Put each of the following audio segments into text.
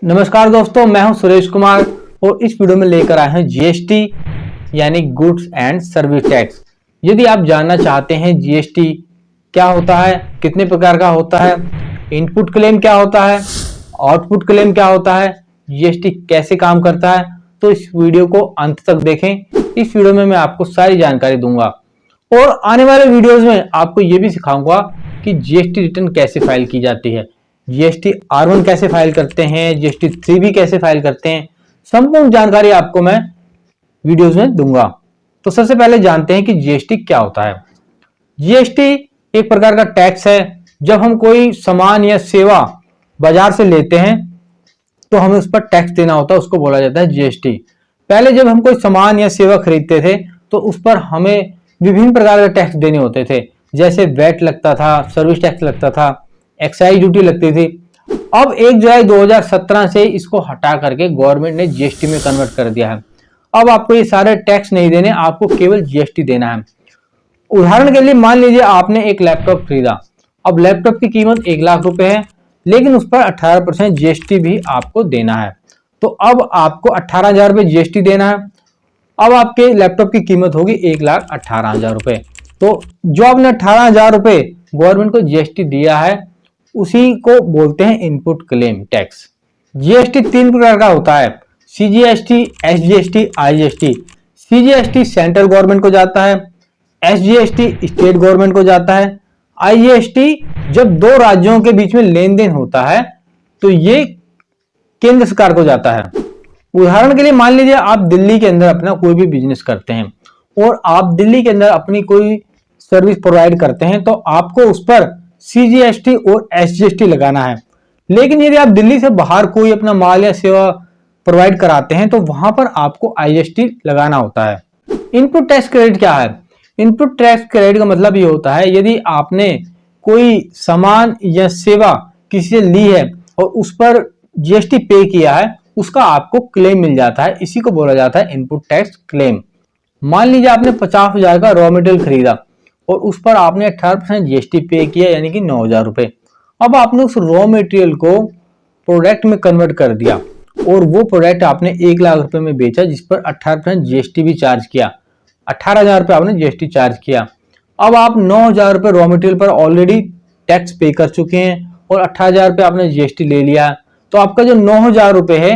नमस्कार दोस्तों, मैं हूं सुरेश कुमार और इस वीडियो में लेकर आए हैं जीएसटी यानी गुड्स एंड सर्विस टैक्स। यदि आप जानना चाहते हैं जीएसटी क्या होता है, कितने प्रकार का होता है, इनपुट क्लेम क्या होता है, आउटपुट क्लेम क्या होता है, जीएसटी कैसे काम करता है, तो इस वीडियो को अंत तक देखें। इस वीडियो में मैं आपको सारी जानकारी दूंगा और आने वाले वीडियोज में आपको ये भी सिखाऊंगा कि जीएसटी रिटर्न कैसे फाइल की जाती है, जीएसटी R1 कैसे फाइल करते हैं, जीएसटी 3B कैसे फाइल करते हैं। संपूर्ण जानकारी आपको मैं वीडियोस में दूंगा। तो सबसे पहले जानते हैं कि जीएसटी क्या होता है। जीएसटी एक प्रकार का टैक्स है। जब हम कोई सामान या सेवा बाजार से लेते हैं तो हमें उस पर टैक्स देना होता है, उसको बोला जाता है जीएसटी। पहले जब हम कोई सामान या सेवा खरीदते थे तो उस पर हमें विभिन्न प्रकार के टैक्स देने होते थे, जैसे वैट लगता था, सर्विस टैक्स लगता था, एक्साइज ड्यूटी लगती थी। अब 1 जुलाई 2017 से इसको हटा करके गवर्नमेंट ने जीएसटी में कन्वर्ट कर दिया है। अब आपको ये सारे टैक्स नहीं देने, आपको केवल जीएसटी देना है। उदाहरण के लिए मान लीजिए आपने एक लैपटॉप खरीदा। अब लैपटॉप की कीमत 1 लाख रुपए है, लेकिन उस पर 18% जीएसटी भी आपको देना है। तो अब आपको 18,000 रुपए जीएसटी देना है। अब आपके लैपटॉप की कीमत होगी 1,18,000 रुपए। तो जो आपने 18,000 रुपए गवर्नमेंट को जीएसटी दिया है उसी को बोलते हैं इनपुट क्लेम टैक्स। जीएसटी 3 प्रकार का होता है, CGST, SGST, IGST. CGST central government को जाता है, एसजीएसटी स्टेट गवर्नमेंट को जाता है, आईजीएसटी जब 2 राज्यों के बीच में लेन देन होता है तो ये केंद्र सरकार को जाता है। उदाहरण के लिए मान लीजिए आप दिल्ली के अंदर अपना कोई भी बिजनेस करते हैं और आप दिल्ली के अंदर अपनी कोई सर्विस प्रोवाइड करते हैं, तो आपको उस पर सीजीएसटी और एसजीएसटी लगाना है। लेकिन यदि आप दिल्ली से बाहर कोई अपना माल या सेवा प्रोवाइड कराते हैं तो वहां पर आपको आईजीएसटी लगाना होता है। इनपुट टैक्स क्रेडिट क्या है? इनपुट टैक्स क्रेडिट का मतलब ये होता है, यदि आपने कोई सामान या सेवा किसी से ली है और उस पर जीएसटी पे किया है, उसका आपको क्लेम मिल जाता है। इसी को बोला जाता है इनपुट टैक्स क्लेम। मान लीजिए आपने 50,000 का रॉ मटेरियल खरीदा और उस पर आपने 18% जीएसटी पे किया, यानी कि 9,000 रुपए। अब आपने उस रॉ मटेरियल को प्रोडक्ट में कन्वर्ट कर दिया और वो प्रोडक्ट आपने 1 लाख रुपए में बेचा, जिस पर 18% जीएसटी भी चार्ज किया। 18,000 रुपए आपने जीएसटी चार्ज किया। अब आप 9,000 रुपए रॉ मटेरियल पर ऑलरेडी टैक्स पे कर चुके हैं और 18,000 रुपए आपने जीएसटी ले लिया। तो आपका जो 9,000 रुपए है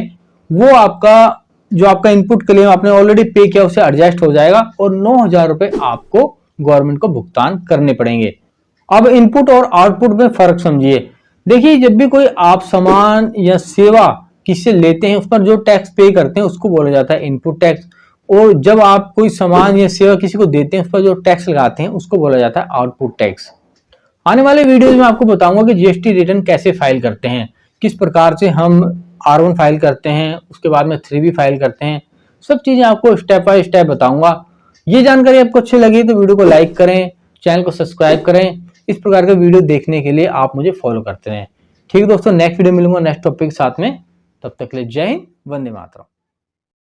वो आपका जो आपका इनपुट क्लेम आपने ऑलरेडी पे किया उससे एडजस्ट हो जाएगा और 9,000 रुपए आपको गवर्नमेंट को भुगतान करने पड़ेंगे। अब इनपुट और आउटपुट में फर्क समझिए। देखिए, जब भी कोई आप सामान या सेवा किसी से लेते हैं उस पर जो टैक्स पे करते हैं उसको बोला जाता है इनपुट टैक्स, और जब आप कोई सामान या सेवा किसी को देते हैं उस पर जो टैक्स लगाते हैं उसको बोला जाता है आउटपुट टैक्स। आने वाले वीडियोज में आपको बताऊंगा कि जीएसटी रिटर्न कैसे फाइल करते हैं, किस प्रकार से हम R1 फाइल करते हैं, उसके बाद में 3B फाइल करते हैं। सब चीजें आपको स्टेप बाय स्टेप बताऊंगा। ये जानकारी आपको अच्छी लगी तो वीडियो को लाइक करें, चैनल को सब्सक्राइब करें। इस प्रकार के वीडियो देखने के लिए आप मुझे फॉलो करते रहें। ठीक है दोस्तों, नेक्स्ट वीडियो मिलूंगा नेक्स्ट टॉपिक के साथ में। तब तक के लिए जय हिंद, वंदे मातरम।